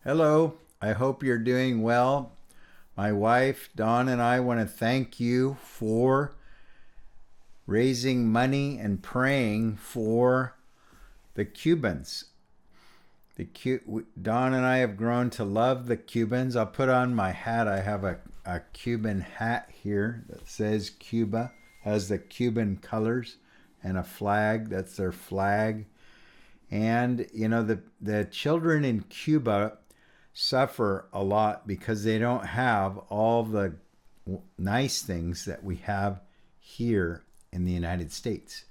Hello, I hope you're doing well. My wife, Dawn, and I want to thank you for raising money and praying for the Cubans. Dawn and I have grown to love the Cubans. I'll put on my hat. I have a Cuban hat here that says Cuba, has the Cuban colors, and a flag. That's their flag. And, the children in Cuba suffer a lot because they don't have all the nice things that we have here in the United States.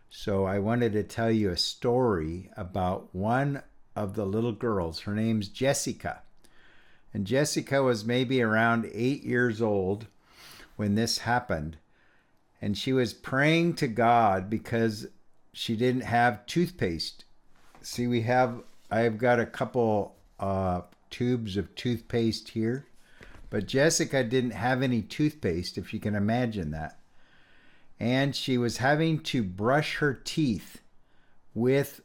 So I wanted to tell you a story about one of the little girls. Her name's Jessica. And Jessica was maybe around 8 years old when this happened. And she was praying to God because she didn't have toothpaste. See, I've got a couple tubes of toothpaste here, but Jessica didn't have any toothpaste, if you can imagine that. And she was having to brush her teeth with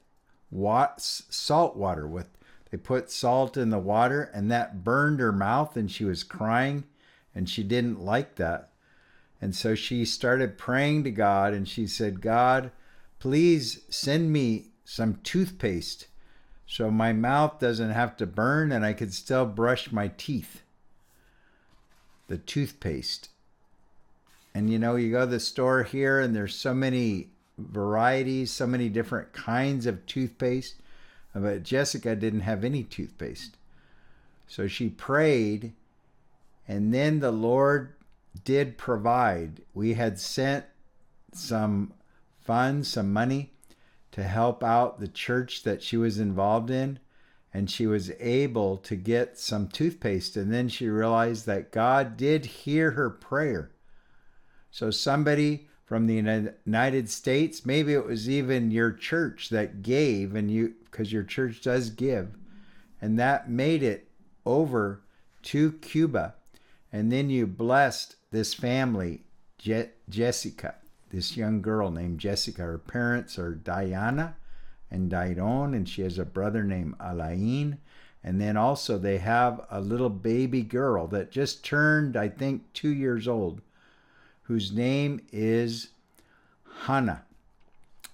salt water. They put salt in the water, and that burned her mouth, and she was crying, and she didn't like that. And so she started praying to God, and she said, God, please send me some toothpaste so my mouth doesn't have to burn and I could still brush my teeth. The toothpaste. And you go to the store here and there's so many varieties, so many different kinds of toothpaste. But Jessica didn't have any toothpaste. So she prayed, and then the Lord did provide. We had sent some funds, some money, to help out the church that she was involved in, and she was able to get some toothpaste. And then she realized that God did hear her prayer. So somebody from the United States, maybe it was even your church that gave, and because your church does give, and that made it over to Cuba. And then you blessed this family, Jessica. This young girl named Jessica. Her parents are Diana and Dairon, and she has a brother named Alain. And then also they have a little baby girl that just turned, I think, 2 years old, whose name is Hannah,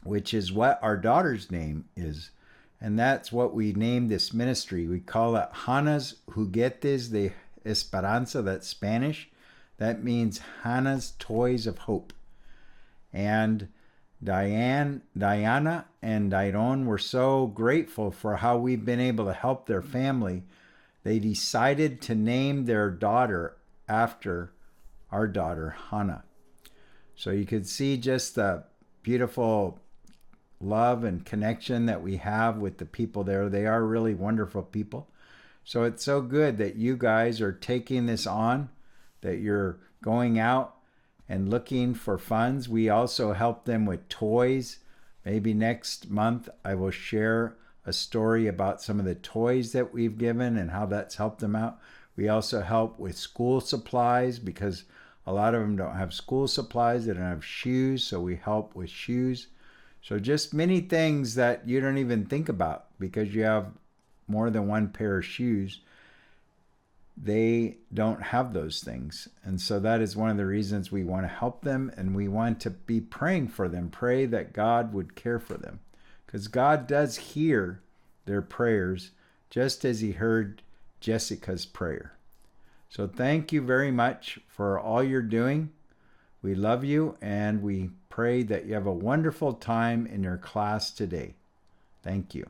which is what our daughter's name is. And that's what we named this ministry. We call it Hannah's Juguetes de Esperanza. That's Spanish. That means Hannah's Toys of Hope. And Diana and Dairon were so grateful for how we've been able to help their family. They decided to name their daughter after our daughter, Hannah. So you could see just the beautiful love and connection that we have with the people there. They are really wonderful people. So it's so good that you guys are taking this on, that you're going out and looking for funds. We also help them with toys. Maybe next month I will share a story about some of the toys that we've given and how that's helped them out. We also help with school supplies because a lot of them don't have school supplies. They don't have shoes, so we help with shoes. So just many things that you don't even think about because you have more than one pair of shoes. They don't have those things. And so that is one of the reasons we want to help them, and we want to be praying for them. Pray that God would care for them, because God does hear their prayers just as he heard Jessica's prayer. So thank you very much for all you're doing. We love you, and we pray that you have a wonderful time in your class today. Thank you.